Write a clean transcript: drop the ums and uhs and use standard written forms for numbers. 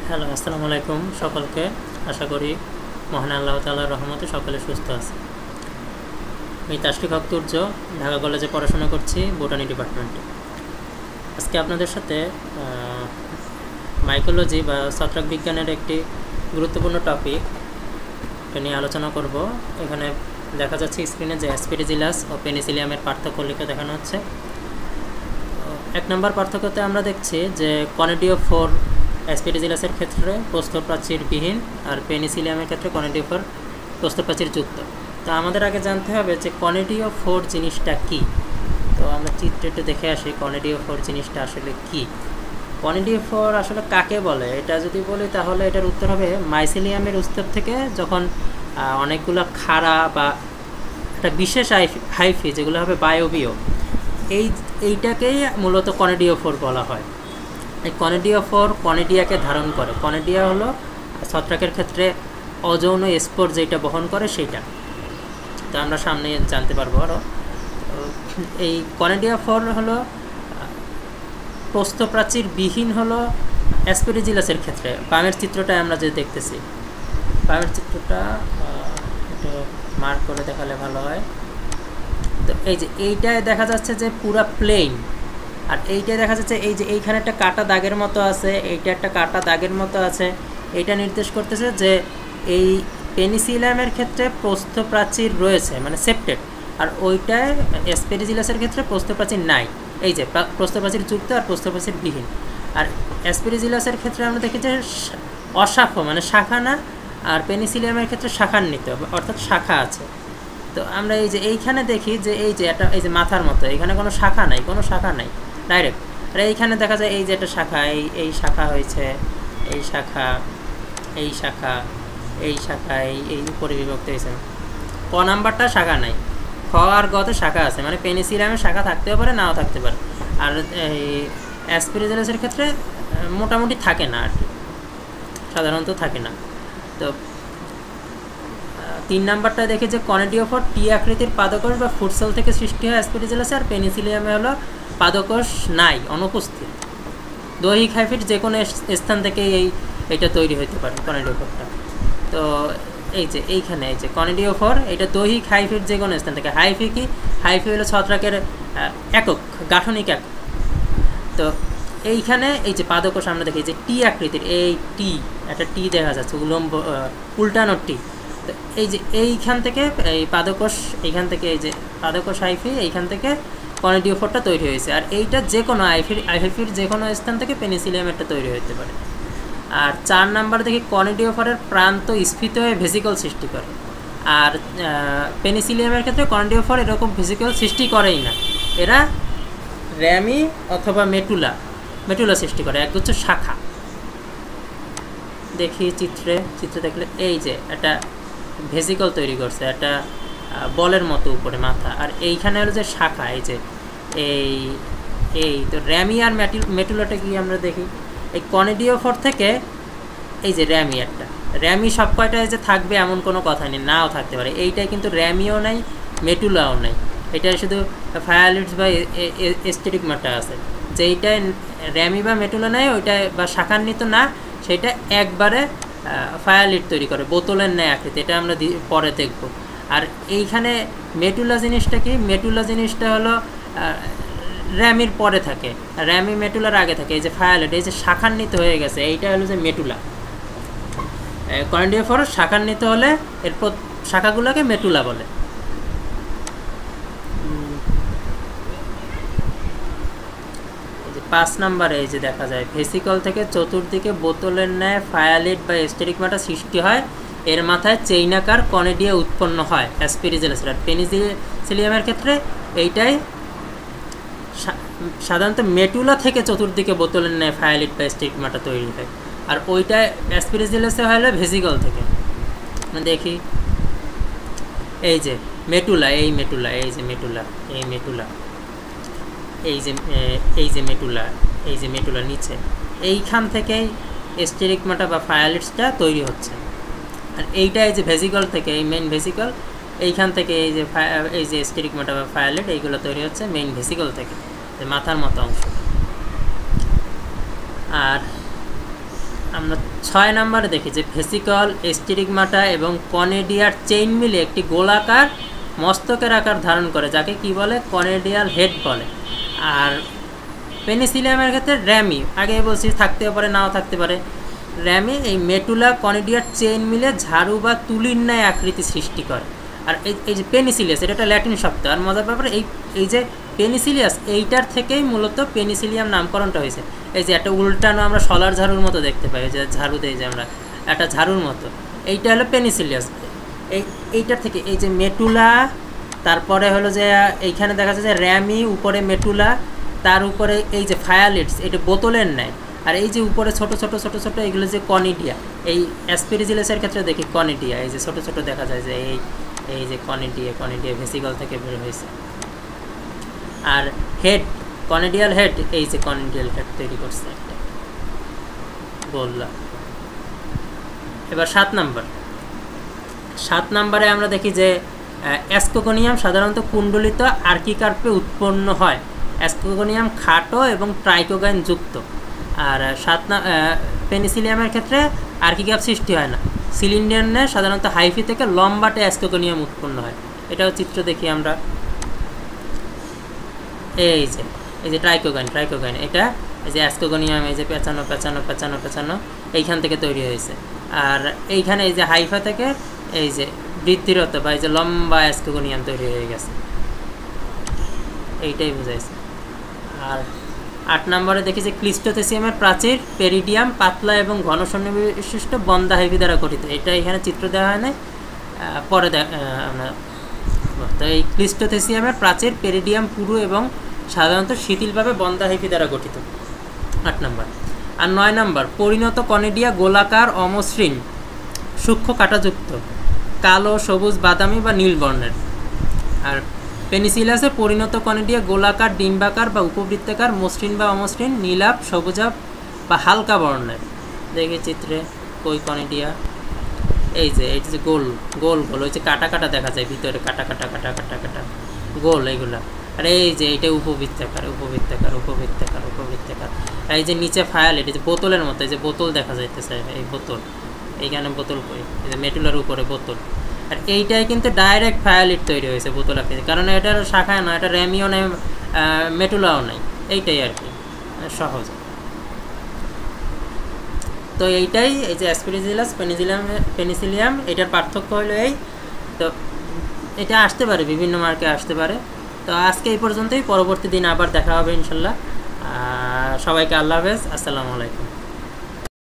Hello, আসসালামু আলাইকুম সকলকে। আশা করি মহান আল্লাহ তাআলার রহমতে সকলে সুস্থ আছে। আমি তাশফিক হক তুর্য, ঢাকা কলেজে পড়াশোনা করছি বোটানি ডিপার্টমেন্টে। আজকে আপনাদের সাথে মাইকোলজি বা ছত্রাক বিজ্ঞানের একটি গুরুত্বপূর্ণ টপিক নিয়ে আলোচনা করব। এখানে দেখা যাচ্ছে স্ক্রিনে যে অ্যাসপেরিজিলাস ও পেনিসিলিয়ামের পার্থক্য লিখে দেখানো হচ্ছে। এক নম্বর পার্থক্যতে আমরা দেখছি যে কনেডিওফোর অ্যাসপেরিজিলাসের ক্ষেত্রে প্রস্থপ্রাচীরবিহীন আর পেনিসিলিয়ামের ক্ষেত্রে কনেডিওফোর প্রস্থপ্রাচীরযুক্ত। তো আমাদের আগে জানতে হবে যে কনেডিওফোর জিনিসটা কি। তো আমরা চিত্রে একটু দেখে আসি কনেডিওফোর জিনিসটা আসলে কি। কনেডিওফোর আসলে কাকে বলে, এটা যদি বলি তাহলে এটার উত্তর হবে মাইসিলিয়ামের স্তর থেকে যখন অনেকগুলো খাড়া বা একটা বিশেষ হাইফি যেগুলো হবে বায়বীয়, এইটাকেই মূলত কনেডিওফোর বলা হয়। এই কনেডিওফোর কনেডিয়াকে ধারণ করে। কনেডিয়া হলো ছত্রাকের ক্ষেত্রে অযৌন স্পোর যেটা বহন করে সেইটা। তো আমরা সামনে জানতে পারবো আরও। এই কনেডিওফোর হলো প্রস্থপ্রাচীরবিহীন হলো অ্যাসপেরিজিলাসের ক্ষেত্রে। বামের চিত্রটা আমরা যে দেখতেছি, বামের চিত্রটা একটু মার্ক করে দেখালে ভালো হয়। তো এই যে এইটায় দেখা যাচ্ছে যে পুরা প্লেন, আর এইটাই দেখা যাচ্ছে এই যে এইখানে একটা কাটা দাগের মতো আছে, এইটা একটা কাটা দাগের মতো আছে। এইটা নির্দেশ করতেছে যে এই পেনিসিলিয়ামের ক্ষেত্রে প্রস্থপ্রাচীর রয়েছে, মানে সেপ্টেড, আর ওইটায় অ্যাসপেরিজিলাসের ক্ষেত্রে প্রস্থপ্রাচীর নাই। এই যে প্রস্থপ্রাচীর যুক্ত আর প্রস্থপ্রাচীর বিহীন। আর অ্যাসপেরিজিলাসের ক্ষেত্রে আমরা দেখি যে অশাখ, মানে শাখা না, আর পেনিসিলিয়ামের ক্ষেত্রে শাখান্বিত, অর্থাৎ শাখা আছে। তো আমরা এই যে এইখানে দেখি যে এই যে একটা এই যে মাথার মতো, এখানে কোনো শাখা নাই, কোনো শাখা নাই, ডাইরেক্ট। আর এইখানে দেখা যায় এই যে একটা শাখা, এই শাখা হয়েছে, এই শাখা, এই শাখা, এই শাখা, এই উপরে বিভক্ত হয়েছে। ক নাম্বারটা শাখা নাই, খ আর গতে শাখা আছে, মানে পেনিসিলিয়ামের শাখা থাকতেও পারে, নাও থাকতে পারে। আর এই অ্যাসপেরিজিলাসের ক্ষেত্রে মোটামুটি থাকে না, আর কি সাধারণত থাকে না। তো 3 নাম্বারটা দেখি যে কনেডিওফোর টি আকৃতির পাদকোষ বা ফুটসেল থেকে সৃষ্টি হয় অ্যাসপেরিজিলাসে, আর পেনিসিলিয়ামে হলো পাদকোষ নাই, অনুপস্থিত। দৈহিক হাইফির যে কোনো স্থান থেকে এইটা তৈরি হতে পারে কনেডিওফোরটা। তো এই যে এইখানে এই যে কনেডিওফোর, এটা দৈহিক হাইফির যে কোনো স্থান থেকে। হাইফি কি? হাইফি হলো ছত্রাকের একক, গাঠনিক একক। তো এইখানে এই যে পাদকোষ আমরা দেখি যে টি আকৃতির, এই টি, একটা টি দেখা যাচ্ছে, উলম্ব উল্টানো টি। তো এই যে এইখান থেকে এই পাদকোষ, এইখান থেকে এই যে পাদকোষ হাইফি, এইখান থেকে কনেডিওফোরটা তৈরি হয়েছে। আর এইটা যে কোনো হাইফির যে কোনো স্থান থেকে পেনিসিলিয়ামেরটা তৈরি হতে পারে। আর 4 নাম্বার দেখি কনেডিওফোরের প্রান্ত স্ফীত হয়ে ভেসিকল সৃষ্টি করে। আর পেনিসিলিয়ামের ক্ষেত্রে কনেডিওফোর এরকম ভেসিকল সৃষ্টি করেই না, এরা র্যামি অথবা মেটুলা সৃষ্টি করে, একগুচ্ছ শাখা। দেখি চিত্রে দেখলে এই যে একটা ভেসিকল তৈরি করছে, একটা বলের মতো উপরে মাথা, আর এইখানে হলো যে শাখা, এই যে এই তো র্যামি আর মেটুলাটা কি আমরা দেখি এই কনেডিওফোর থেকে। এই যে র্যামি, একটা র্যামি সব কয়টায় যে থাকবে এমন কোনো কথা নেই, নাও থাকতে পারে। এইটাই কিন্তু র্যামিও নাই, মেটুলাও নাই, এটাই শুধু ফায়ালিডস বা স্টেরিগমাটা আছে। যেইটায় র্যামি বা মেটুলা নাই, ওইটায় বা শাখান্বিত না, সেটা একবারে ফায়ালিড তৈরি করে, বোতলের ন্যায় আকৃতি। এটা আমরা পরে দেখব। আর এইখানে মেটুলা জিনিসটা কি? মেটুলা জিনিসটা হলো র্যামির পরে থাকে, র্যামি মেটুলার আগে থাকে। এই যে ফায়ালিড, এই যে শাখান্বিত হয়ে গেছে, এইটা হলো যে মেটুলা। কনেডিওফোর শাখান্বিত হলে এরপর শাখাগুলোকে মেটুলা বলে। 5 নাম্বারে এই যে দেখা যায় ভেসিকল থেকে চতুর্দিকে বোতলের ন্যায় ফায়ালিড বা স্টেরিগমাটা সৃষ্টি হয়, এর মাথায় চেইনাকার কনেডিয়া উৎপন্ন হয় অ্যাসপেরিজিলাসের। পেনিসিলিয়ামের ক্ষেত্রে এইটাই সাধারণত মেটুলা থেকে চতুর্দিকে বোতলের ন্যায় ফায়ালিড বা স্টেরিগমাটা তৈরি হয়, আর ওইটা অ্যাসপেরিজিলাসে হলে ভেসিকল থেকে। দেখি এই যে মেটুলা, এই মেটুলা, এই যে মেটুলা, এই মেটুলা, এই যে মেটুলা নিচে, এইখান থেকেই স্টেরিগমাটা বা ফায়ালিডসটা তৈরি হচ্ছে। আর এইটা এই যে ভেসিকল থেকে, এই মেইন ভেসিকল, এইখান থেকে এই যে স্টেরিগমাটা বা ফায়ালিড, এইগুলো তৈরি হচ্ছে মেইন ভেসিকল থেকে, মাথার মতো অংশ। আর আমরা 6 নম্বরে দেখি যে ভেসিকল, স্টিরিগমাটা এবং কনেডিয়ার চেইন মিলে একটি গোলাকার মস্তকের আকার ধারণ করে, যাকে কি বলে? কনেডিয়াল হেড বলে। আর পেনিসিলিয়ামের ক্ষেত্রে র্যামি, আগে বলছি থাকতেও পারে নাও থাকতে পারে। র্যামি এই মেটুলা কনেডিয়ার চেইন মিলে ঝাড়ু বা তুলির ন্যায় আকৃতি সৃষ্টি করে। আর এই যে পেনিসিলিয়াস, এটা একটা ল্যাটিন শব্দ। আর মজার ব্যাপারে এই যে পেনিসিলিয়াস, এইটার থেকেই মূলত পেনিসিলিয়াম নামকরণটা হয়েছে। এই যে একটা উল্টানো আমরা সলার ঝাড়ুর মতো দেখতে পাই, যে ঝাড়ু দেয় যে আমরা একটা ঝাড়ুর মতো, এইটা হলো পেনিসিলিয়াস। এইটার থেকে এই যে মেটুলা, তারপরে হলো যে এইখানে দেখা যাচ্ছে যে র্যামি, উপরে মেটুলা, তার উপরে এই যে ফায়ালিডস, এটা বোতলের নেয়। আর এই যে উপরে ছোট ছোট ছোট ছোট এগুলো যে কনিডিয়া, এই অ্যাসপেরিজিলাসের ক্ষেত্রে দেখি কনিডিয়া, এই যে ছোট ছোট দেখা যায় যে এই যে কনিডিয়া ভেসিকল থেকে বের হয়েছে। আর হেড, কনেডিয়াল হেড, এই যে কনেডিয়াল হেড তৈরি করছে একটা বললা। এবার 7 নম্বরে আমরা দেখি যে অ্যাসকোগোনিয়াম সাধারণত কুণ্ডলিত আর্কিকার্পে উৎপন্ন হয়। অ্যাসকোগোনিয়াম খাটো এবং ট্রাইকোগাইন যুক্ত। আর পেনিসিলিয়ামের ক্ষেত্রে আর্কিকার্প সৃষ্টি হয় না। সিলিন্ডারে সাধারণত হাইফি থেকে লম্বাটে অ্যাসকোগোনিয়াম উৎপন্ন হয়। এটাও চিত্র দেখি আমরা। এই যে ট্রাইকোগাইন, এটা এই যে অ্যাসকোগোনিয়াম, এই যে পেঁচানো এইখান থেকে তৈরি হয়েছে। আর এইখানে এই যে হাইফা থেকে এই যে বৃদ্ধিরত বা এই যে লম্বা অ্যাসকোগোনিয়াম তৈরি হয়ে গেছে, এইটাই বোঝাইছে। আর 8 নম্বরে দেখি যে ক্লিস্টোথেসিয়ামের প্রাচীর পেরিডিয়াম পাতলা এবং ঘন সন্নিবিষ্ট বন্ধা হাইফি দ্বারা গঠিত। এটা এখানে চিত্র দেওয়া হয় না, পরে আমরা। তো এই ক্লিস্টোথেসিয়ামের প্রাচীর পেরিডিয়াম পুরু এবং সাধারণত শিথিলভাবে বন্ধা হাইফি দ্বারা গঠিত। 8 নম্বর। আর 9 নম্বর, পরিণত কনেডিয়া গোলাকার, অমসৃণ, সূক্ষ্ম কাঁটাযুক্ত, কালো, সবুজ, বাদামি বা নীল বর্ণের। আর পেনিসিলিয়াসে পরিণত কনেডিয়া গোলাকার, ডিম্বাকার বা উপবৃত্তাকার, মসৃণ বা অমসৃণ, নীলাভ, সবুজাভ বা হালকা বর্ণের। দেখি চিত্রে কই কনেডিয়া, এই যে গোল ওই যে কাটা দেখা যায় ভিতরে, কাটা গোল এইগুলা। আর এই যে এটা উপবৃত্তাকার। এই যে নিচে ফায়াল, এটা যে বোতলের মতো, এই যে বোতল দেখা যাইতেছে, এই বোতল, এইখানে বোতল কই, এই যে মেটুলার উপরে বোতল। আর এইটাই কিন্তু ডাইরেক্ট ফায়ালিড তৈরি হয়েছে বোতল আকৃতি, কারণ এটার শাখায় না, এটা র্যামিও নেই, মেটুলাও নাই, এইটাই আর কি সহজ। তো এইটাই, এই যে অ্যাসপেরিজিলাস, পেনিসিলিয়াম, এটার পার্থক্য হলো এই। তো এটা আসতে পারে, বিভিন্ন মার্কে আসতে পারে। তো আজকে এই পর্যন্তই, পরবর্তী দিন আবার দেখা হবে ইনশাল্লাহ। সবাইকে আল্লাহ হাফেজ, আসসালামু আলাইকুম।